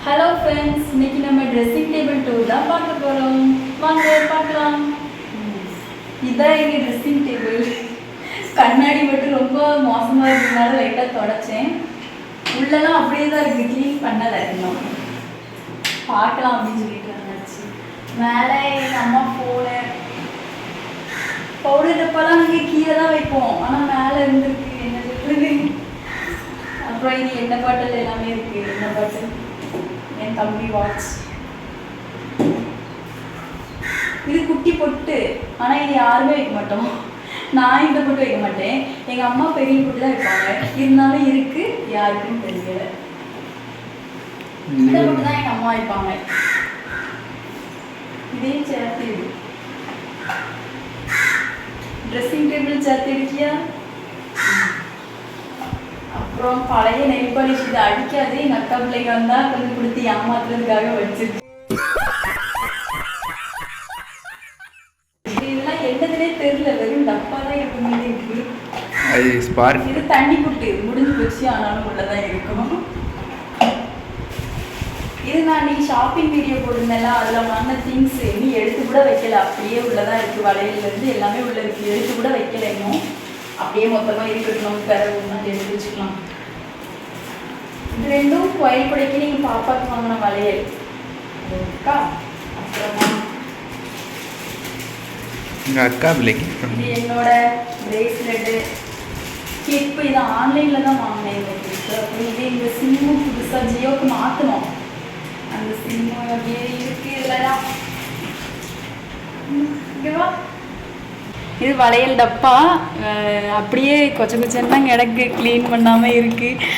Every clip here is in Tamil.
ஹலோ ஃப்ரெண்ட்ஸ், இன்னைக்கு நம்ம ட்ரெஸ்ஸிங் டேபிள் டூர் தான் பார்க்க போகிறோம். வாங்க பார்க்கலாம். இதான் எங்கள் ட்ரெஸ்ஸிங் டேபிள். கண்ணாடி மட்டும் ரொம்ப மோசமாக இருக்கிறதுனால லைட்டாக தொடச்சேன். உள்ளெல்லாம் அப்படியே தான் இருக்குது, க்ளீன் பண்ணலை இன்னும். பார்க்கலாம் அப்படின்னு சொல்லிட்டு வந்துச்சு. மேலே எங்கள் அம்மா ஃபோனு பவுடர் டப்பாலாம் நீங்கள் கீழே தான் வைப்போம், ஆனால் மேலே இருந்துருக்கு. என்ன சொல்கிறது? அப்புறம் இது எண்ணெய் பாட்டில் எல்லாமே இருக்குது. எண்ணெய் பாட்டில், என் தம்பி வாட்ச், இது குட்டி பொட்டு. ஆனால் இது யாருமே வைக்க மாட்டோம். நான் இந்த பொட்டு வைக்க மாட்டேன், எங்கள் அம்மா பெரிய பொட்டு தான் வைப்பாங்க. இருந்தாலும் இருக்கு, யாருக்கும் தெரியல. இந்த பொட்டு தான் எங்கள் அம்மா வைப்பாங்க. இதையும் சேர்த்து ட்ரெஸ்ஸிங் டேபிள் சேர்த்து இருக்கியா? அப்புறம் பழைய நெல் பாலிஷ், இதை அடிக்காது. எங்கள் அக்கா பிள்ளைங்க வந்தால் கொஞ்சம் கொடுத்து ஏமாத்துறதுக்காக வச்சிருக்கு. இதெல்லாம் என்னதுனே தெரியல, வெறும் டப்பா தான் எப்பவுமே இருக்கு. இது தண்ணி புட்டு முடிஞ்சு போச்சு, ஆனாலும் உள்ளதான் இருக்கும். இது நான் இன்னைக்கு ஷாப்பிங் வீடியோ போட்டிருந்தேன்ல, அதில் வாங்கின திங்ஸ் இன்னும் எடுத்து கூட வைக்கல, அப்படியே உள்ளதான் இருக்குது. வளையலேருந்து எல்லாமே உள்ள இருக்குது, எடுத்து கூட வைக்கல இன்னும். அப்படியே மொத்தமாக இருக்கட்டும், பிறகு ஒன்று எடுத்து வச்சுக்கலாம். இது ரெண்டும் கோயில் கொடைக்கு நீங்கள் பாப்பாக்கு வாங்கின வளையல் அக்கா. அப்புறமா எங்கள் அக்கா பிள்ளைக்கு இது என்னோட பிரேஸ்லெட்டு கிளிப்பு. இது ஆன்லைனில் தான் வாங்கினேன் இந்த கிளிப்பு. அப்புறம் இது இந்த சிம்மு புதுசாக ஜியோக்கு மாற்றணும். அந்த சிம்மு அப்படியே இருக்கு இதெல்லாம். ஓகேவா? இது வளையல் டப்பா, அப்படியே கொச்ச கொச்சன்னா கிடக்கு, க்ளீன் பண்ணாமல் இருக்குது.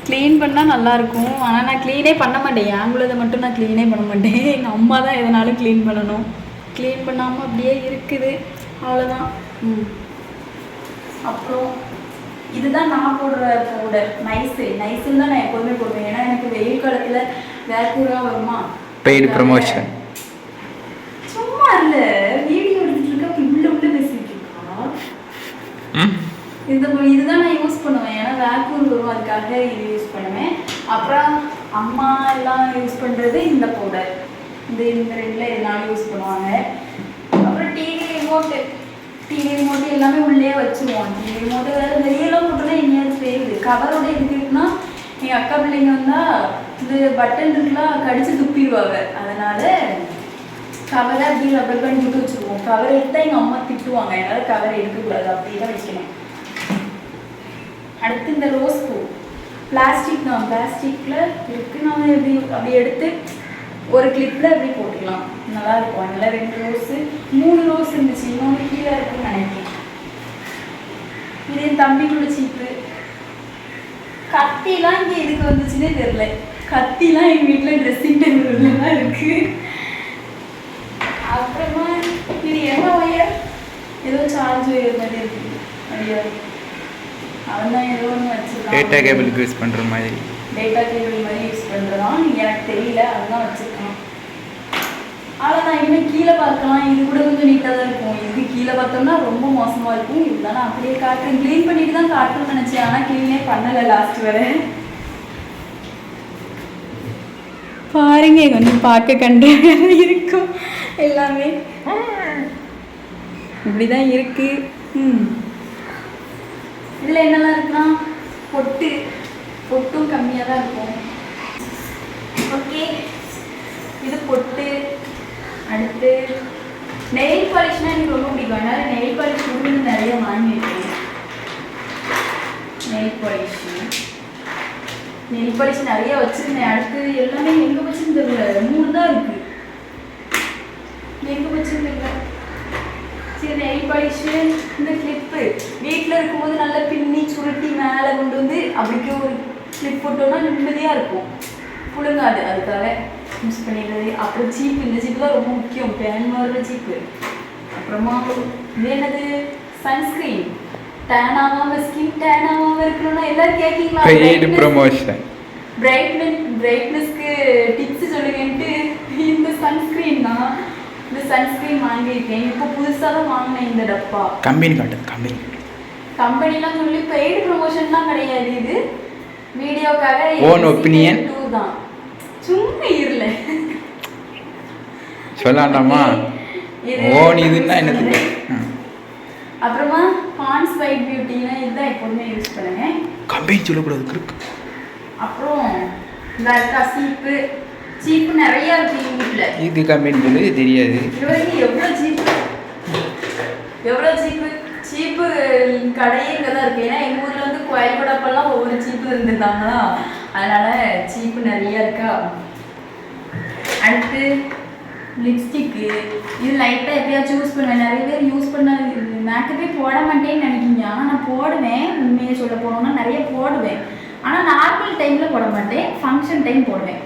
க்ளீன் பண்ணால் நல்லாயிருக்கும், ஆனால் நான் க்ளீனே பண்ண மாட்டேன். எங்குள்ளதை மட்டும் நான் க்ளீனே பண்ண மாட்டேன். எங்கள் அம்மா தான் எதனாலும் க்ளீன் பண்ணணும். க்ளீன் பண்ணாமல் அப்படியே இருக்குது, அவ்வளோதான். அப்புறம் இதுதான் நான் போடுற பவுடர், நைஸுன்னு தான் நான் எப்போதுமே போடுவேன். ஏன்னா எனக்கு வெயில் காலத்தில் வேர்க்கூராக வருமா. பெய்டு ப்ரமோஷன் சும்மா இல்லை, வீடியோ எடுத்துட்டு இருக்க உள்ள பேசிட்டு இருக்கா. இதுதான் நான் யூஸ் பண்ணுவேன், ஏன்னா வேக்கூர் வரும், அதுக்காக இது யூஸ் பண்ணுவேன். அப்புறம் அம்மா எல்லாம் யூஸ் பண்ணுறது இந்த பவுடர். இந்த ரெண்டில் எல்லாம் யூஸ் பண்ணுவாங்க. அப்புறம் டிவி ரிமோட்டு எல்லாமே உள்ளே வச்சுருவோம். டிவி ரிமோட்டு வேறு வெளியெல்லாம் போட்டோன்னா எங்கேயாவது போயிடுது. கவரோட இருக்குன்னா எங்கள் அக்கா பிள்ளைங்க வந்தால் இந்த பட்டன் இருக்குலாம் கடிச்சு துப்பிடுவாங்க. அதனால் கவரை அப்படி ரப்பர் பேண்ட் போட்டு வச்சுருவோம். கவர் எடுத்தால் எங்கள் அம்மா திட்டுவாங்க, அதனால் கவர் எடுக்கக்கூடாது, அப்படி தான் வைக்கணும். அடுத்து இந்த ரோஸ் பூ பிளாஸ்டிக் தான், பிளாஸ்டிக்கில் இருக்குது. நான் அப்படி எடுத்து ஒரு கிளிப்பில் அப்படி போட்டுக்கலாம், நல்லா இருக்கும். அதனால் 2 ரோஸு 3 ரோஸ் இருந்துச்சு, இன்னொன்று கீழே இருக்குன்னு நினைக்கிறேன். இது என் தம்பிக்குள்ள சீப்பு. கத்திலாம் இங்கே எதுக்கு வந்துச்சுன்னே தெரியல. கத்திலாம் எங்கள் வீட்டில் ட்ரெஸ்ஸிங் டேபிள் தான் இருக்குது. அப்புறமா இது என்ன ஒயர், ஏதோ சார்ஜ் ஒயர் மாதிரி இருக்குது. ஐயா அவன் தான் ஏதோ ஒன்று வச்சுருக்கான், டேட்டா கேபிளுக்கு யூஸ் பண்ணுற மாதிரி. டேட்டா கேபிள் மாதிரி யூஸ் பண்ணுறதான், எனக்கு தெரியல, அதுதான் வச்சுருக்கான். ஆனால் நான் இனிமேல் கீழே பார்க்கலாம், இது கூட கொஞ்சம் நீட்டாக தான் இருக்கும். இது கீழே பார்த்தோம்னா ரொம்ப மோசமாக இருக்கும். இதுதான் நான் அப்படியே காட்டுறேன். க்ளீன் பண்ணிட்டு தான் காட்டணும்னு நினச்சேன், ஆனால் க்ளீனே பண்ணலை லாஸ்ட் வரை. பாருங்க, கொஞ்சம் பார்க்க கண்டு இருக்கும் எல்லாமே. இப்படி தான் இருக்கு. இதில் என்னெல்லாம் இருக்குன்னா பொட்டும் கம்மியாக தான் இருக்கும். ஓகே, இது பொட்டு. அடுத்து நெயில் பாலிஷ்னால் எனக்கு ரொம்ப பிடிக்கும், அதனால் நெயில் பாலிஷ் கூட நிறைய வாங்கியிருக்கேன். நெயில் பாலிஷ் நிறைய வச்சுருந்தேன். அடுத்து எல்லாமே எங்கே வச்சுன்னு தெரியல, 3 தான் இருக்குது, எங்கே வச்சுன்னு தெரியல. சரி, நெயில் பாலிஷு, இந்த கிளிப்பு வீட்டில் இருக்கும்போது நல்லா பின்னி சுருட்டி மேலே கொண்டு வந்து அப்படிக்கு ஒரு கிளிப் போட்டோம்னா நிம்மதியாக இருக்கும், புழுங்காது. அதுக்காக யூஸ் பண்ணிடுறது. அப்புறம் சீப்பு, இந்த சீப்பு தான் ரொம்ப முக்கியம், பேன் வர்ற சீப்பு. அப்புறமா இது என்னது, சன்ஸ்க்ரீன். டேன் ஆகாமல், ஸ்கின் டேன் ஆகாமல் இருக்கணும்னா எல்லோரும் கேட்கீங்களா, பிரைட்னஸ்க்கு டிப்ஸ் சொல்லுங்கன்ட்டு இந்த சன்ஸ்க்ரீன் தான். இந்த சன்ஸ்க்ரீன் வாங்கியிருக்கேன், இப்போ புதுசாக தான் வாங்கினேன். இந்த டப்பா கம்பெனிலாம் சொல்லி பெய்டு ப்ரொமோஷன்லாம் கிடையாது, இது வீடியோக்காக ஓன் ஒப்பீனியன் தான். சும்மா இருல சொல்லாண்டாமா ஓன் இதுன்னா என்னது. அப்புறமா பான்ஸ் ஒயிட் பியூட்டினா இதுதான் எப்போதுமே யூஸ் பண்ணுவேன். கம்பெனி சொல்லக்கூடாது இருக்கு. அப்புறம் இந்த இருக்கா சீப்பு நிறைய இருக்கு எங்கள் வீட்டில். இது கம்பெனி சொல்லி தெரியாது. இது வரைக்கும் எவ்வளோ சீப்பு கடையே இங்கே தான் இருக்குது. ஏன்னா எங்கள் ஊரில் வந்து கோயல்படப்பெல்லாம் ஒவ்வொரு சீப்பு இருந்துருந்தாங்களா, அதனால் சீப்பு நிறையா இருக்கா. அடுத்து லிப்ஸ்டிக்கு இது லைட்டாக எப்பயாச்சும் யூஸ் பண்ணுவேன். நிறைய பேர் யூஸ் பண்ண மேக்கப்பே போட மாட்டேன்னு நினைக்கிங்க, ஆனால் நான் போடுவேன். உண்மையை சொல்ல போனோம்னா நிறைய போடுவேன், ஆனால் நார்மல் டைமில் போட மாட்டேன், ஃபங்க்ஷன் டைம் போடுவேன்.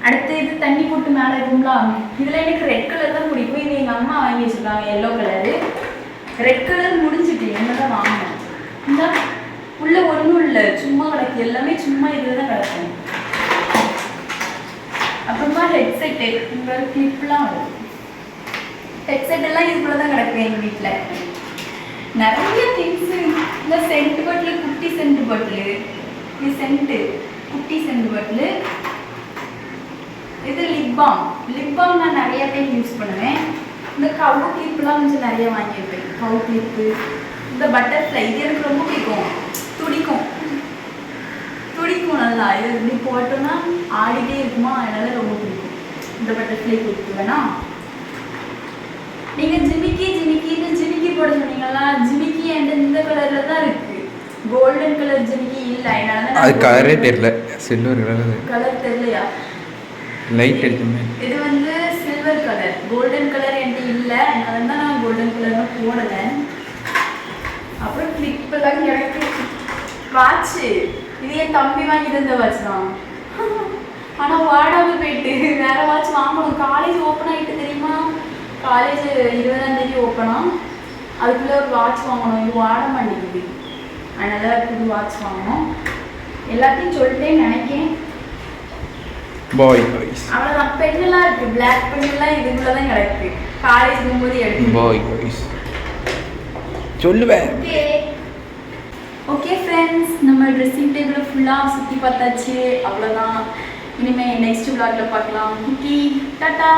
அடுத்து இது தண்ணி போட்டு மேலே இருக்குங்களா, இதில் எனக்கு ரெட் கலர் தான் பிடிக்கும். இது எங்கள் அம்மா வாங்கி வச்சுருக்காங்க எல்லோ கலரு. ரெட் கலர் முடிஞ்சுட்டு என்ன தான் வாங்கினேன். இந்த உள்ள ஒன்றும் இல்லை, சும்மா கிடக்கு, எல்லாமே சும்மா இதில் தான் கிடக்கும். அப்புறமா ஹெட்செட்டு இந்த கிளிப்லாம் வரும். ஹெட்செட் எல்லாம் இதுக்குள்ள தான் கிடக்கு எங்கள் வீட்டில். நிறைய திங்ஸு. இந்த சென்ட் பாட்டில், குட்டி சென்ட் பாட்டில், இது சென்ட்டு குட்டி சென்ட் பாட்டில். இது லிப் பாம் நான் நிறைய டைம் யூஸ் பண்ணுவேன். இந்த கவு கிளிப்லாம் கொஞ்சம் நிறைய வாங்கியிருப்பேன். கவு கிளிப்பு, இந்த பட்டர்ஃப்ளை இது எனக்கு ரொம்ப பிடிக்கும். துடிக்கும் நல்லா. இது இப்படி போட்டோன்னா ஆடிட்டே இருக்குமா, அதனால ரொம்ப பிடிக்கும். இந்த பட்டர்ஃப்ளை கிளிப்பு வேணா. நீங்கள் ஜிமிக்கி போட சொன்னீங்களா, ஜிமிக்கி என்கிட்ட இந்த கலரில் தான் இருக்குது. கோல்டன் கலர் ஜிமிக்கி இல்லை, அதனால தான் அது கலரே தெரியல. சில்வர் கலர் தெரியலையா? லைட் எடுத்துமே. இது வந்து சில்வர் கலர், கோல்டன் கலர் என்கிட்ட இல்லை, அதனால தான் நான் கோல்டன் கலர் போடலை. அப்புறம் கிளிப் எல்லாம் கிடைக்கு. வாட்சு இது என் தம்பி வாங்கி தந்த வாட்ச் தான், ஆனால் வாடாமல் போயிட்டு வேற வாட்ச் வாங்கணும். காலேஜ் ஓப்பன் ஆகிட்டு தெரியுமா, காலேஜ் 20ஆம் தேதி ஓப்பனா, அதுக்குள்ளே ஒரு வாட்ச் வாங்கணும். இது வாட மாட்டேங்குது, அதனால புது வாட்ச் வாங்கணும். எல்லாத்தையும் சொல்லிட்டேன்னு நினைக்கேன். பாய்ஸ் அவ்வளோதான். பெண்ணெல்லாம் இருக்குது, பிளாக் பெண்ணெல்லாம் இதுக்குள்ளே தான் கிடக்கு. காலேஜ் போகும்போது எடுத்து பாய்ஸ் சொல்லுவேன். ஓகே ஃப்ரெண்ட்ஸ், நம்ம ட்ரெஸ்ஸிங் டேபிளை ஃபுல்லாக சுற்றி பார்த்தாச்சு. அவ்வளோதான். இனிமேல் நெக்ஸ்ட் vlogல பார்க்கலாம். Okay, tata.